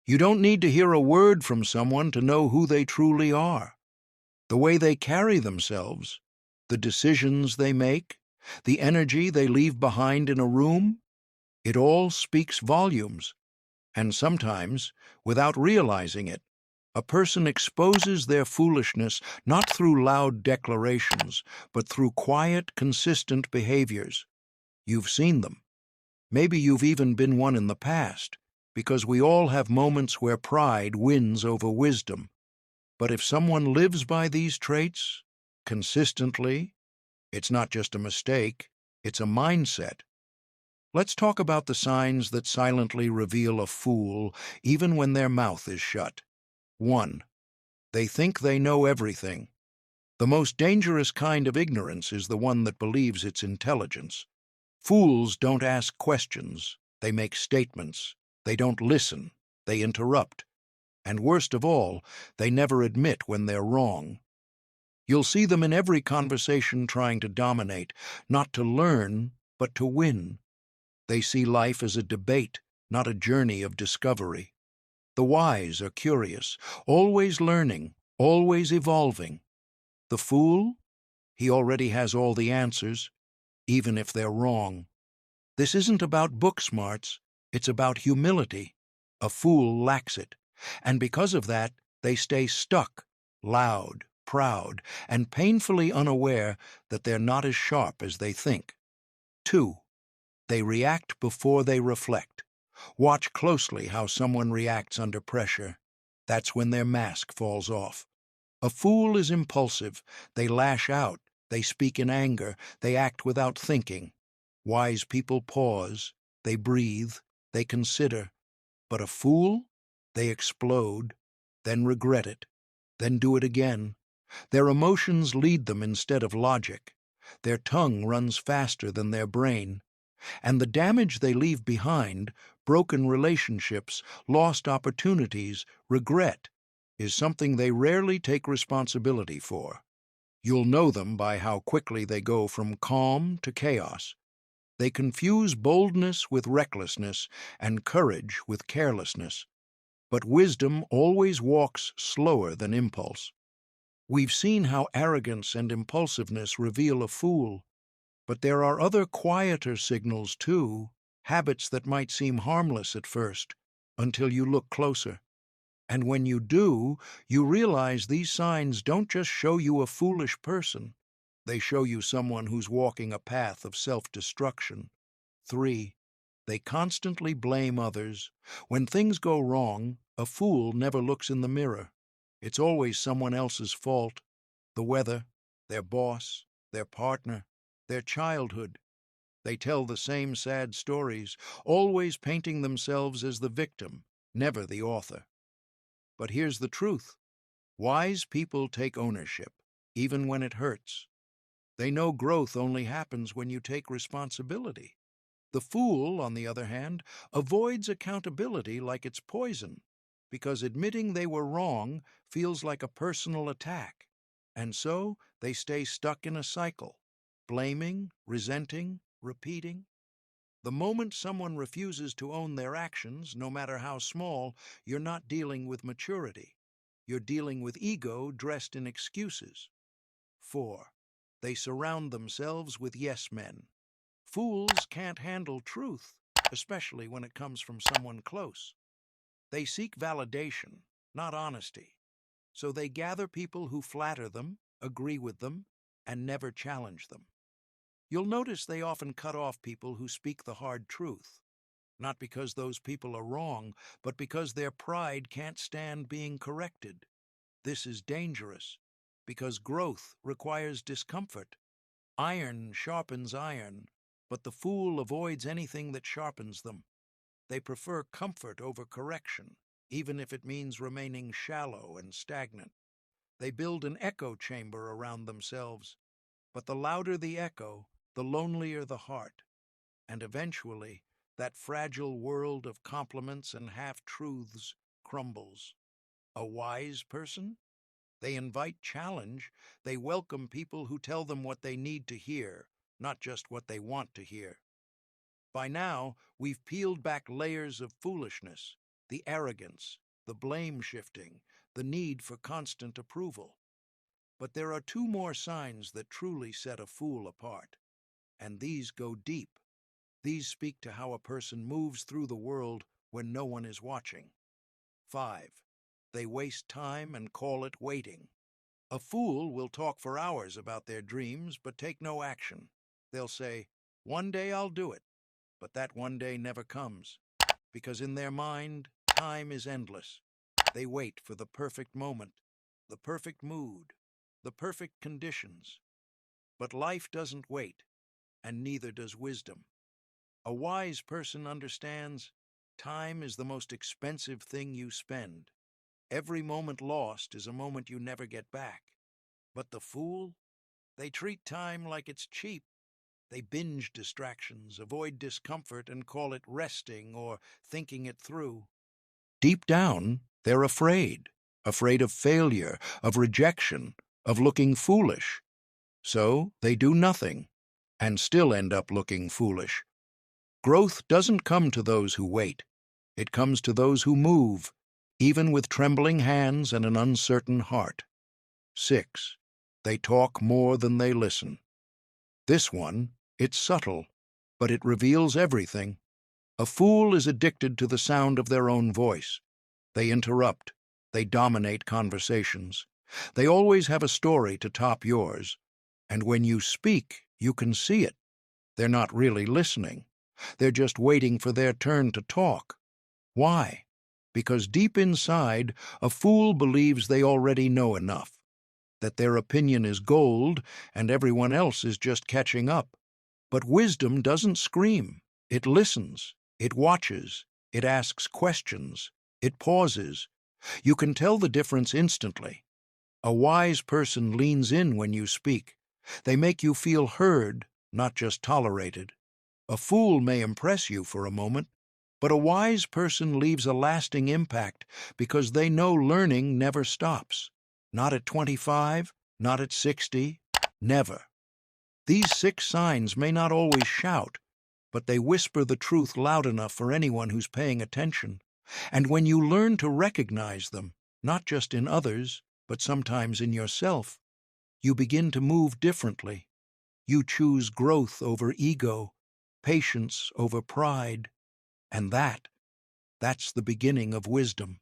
You don't need to hear a word from someone to know who they truly are. The way they carry themselves, the decisions they make, the energy they leave behind in a room, it all speaks volumes. And sometimes, without realizing it, a person exposes their foolishness not through loud declarations, but through quiet, consistent behaviors. You've seen them. Maybe you've even been one in the past, because we all have moments where pride wins over wisdom. But if someone lives by these traits, consistently, it's not just a mistake, it's a mindset. Let's talk about the signs that silently reveal a fool even when their mouth is shut. 1. They think they know everything. The most dangerous kind of ignorance is the one that believes it's intelligence. Fools don't ask questions, they make statements. They don't listen, they interrupt. And worst of all, they never admit when they're wrong. You'll see them in every conversation trying to dominate, not to learn, but to win. They see life as a debate, not a journey of discovery. The wise are curious, always learning, always evolving. The fool? He already has all the answers, even if they're wrong. This isn't about book smarts, it's about humility. A fool lacks it, and because of that, they stay stuck, loud, proud, and painfully unaware that they're not as sharp as they think. 2. They react before they reflect. Watch closely how someone reacts under pressure. That's when their mask falls off. A fool is impulsive. They lash out. They speak in anger. They act without thinking. Wise people pause. They breathe. They consider. But a fool? They explode, then regret it, then do it again. Their emotions lead them instead of logic. Their tongue runs faster than their brain. And the damage they leave behind, broken relationships, lost opportunities, regret, is something they rarely take responsibility for. You'll know them by how quickly they go from calm to chaos. They confuse boldness with recklessness and courage with carelessness. But wisdom always walks slower than impulse. We've seen how arrogance and impulsiveness reveal a fool. But there are other quieter signals, too, habits that might seem harmless at first, until you look closer. And when you do, you realize these signs don't just show you a foolish person. They show you someone who's walking a path of self-destruction. 3. They constantly blame others. When things go wrong, a fool never looks in the mirror. It's always someone else's fault. The weather, their boss, their partner, their childhood. They tell the same sad stories, always painting themselves as the victim, never the author. But here's the truth. Wise people take ownership, even when it hurts. They know growth only happens when you take responsibility. The fool, on the other hand, avoids accountability like it's poison, because admitting they were wrong feels like a personal attack. And so they stay stuck in a cycle, blaming, resenting, repeating. The moment someone refuses to own their actions, no matter how small, you're not dealing with maturity. You're dealing with ego dressed in excuses. 4. They surround themselves with yes men. Fools can't handle truth, especially when it comes from someone close. They seek validation, not honesty. So they gather people who flatter them, agree with them, and never challenge them. You'll notice they often cut off people who speak the hard truth, not because those people are wrong, but because their pride can't stand being corrected. This is dangerous, because growth requires discomfort. Iron sharpens iron, but the fool avoids anything that sharpens them. They prefer comfort over correction, even if it means remaining shallow and stagnant. They build an echo chamber around themselves, but the louder the echo, the lonelier the heart. And eventually, that fragile world of compliments and half-truths crumbles. A wise person? They invite challenge. They welcome people who tell them what they need to hear, not just what they want to hear. By now, we've peeled back layers of foolishness. the arrogance, the blame-shifting, the need for constant approval. But there are two more signs that truly set a fool apart, and these go deep. These speak to how a person moves through the world when no one is watching. 5. They waste time and call it waiting. A fool will talk for hours about their dreams but take no action. They'll say, "One day I'll do it," but that one day never comes, because in their mind, time is endless. They wait for the perfect moment, the perfect mood, the perfect conditions. But life doesn't wait, and neither does wisdom. A wise person understands time is the most expensive thing you spend. Every moment lost is a moment you never get back. But the fool, they treat time like it's cheap. They binge distractions, avoid discomfort, and call it resting or thinking it through. Deep down, they're afraid of failure, of rejection, of looking foolish. So they do nothing, and still end up looking foolish. Growth doesn't come to those who wait. It comes to those who move, even with trembling hands and an uncertain heart. 6. They talk more than they listen. This one, it's subtle, but it reveals everything. A fool is addicted to the sound of their own voice. They interrupt. They dominate conversations. They always have a story to top yours. And when you speak, you can see it. They're not really listening. They're just waiting for their turn to talk. Why? Because deep inside, a fool believes they already know enough, that their opinion is gold and everyone else is just catching up. But wisdom doesn't scream. It listens. It watches. It asks questions. It pauses. You can tell the difference instantly. A wise person leans in when you speak. They make you feel heard, not just tolerated. A fool may impress you for a moment, but a wise person leaves a lasting impact because they know learning never stops. Not at 25, not at 60, never. These 6 signs may not always shout, but they whisper the truth loud enough for anyone who's paying attention. And when you learn to recognize them, not just in others, but sometimes in yourself, you begin to move differently. You choose growth over ego, patience over pride, and that's the beginning of wisdom.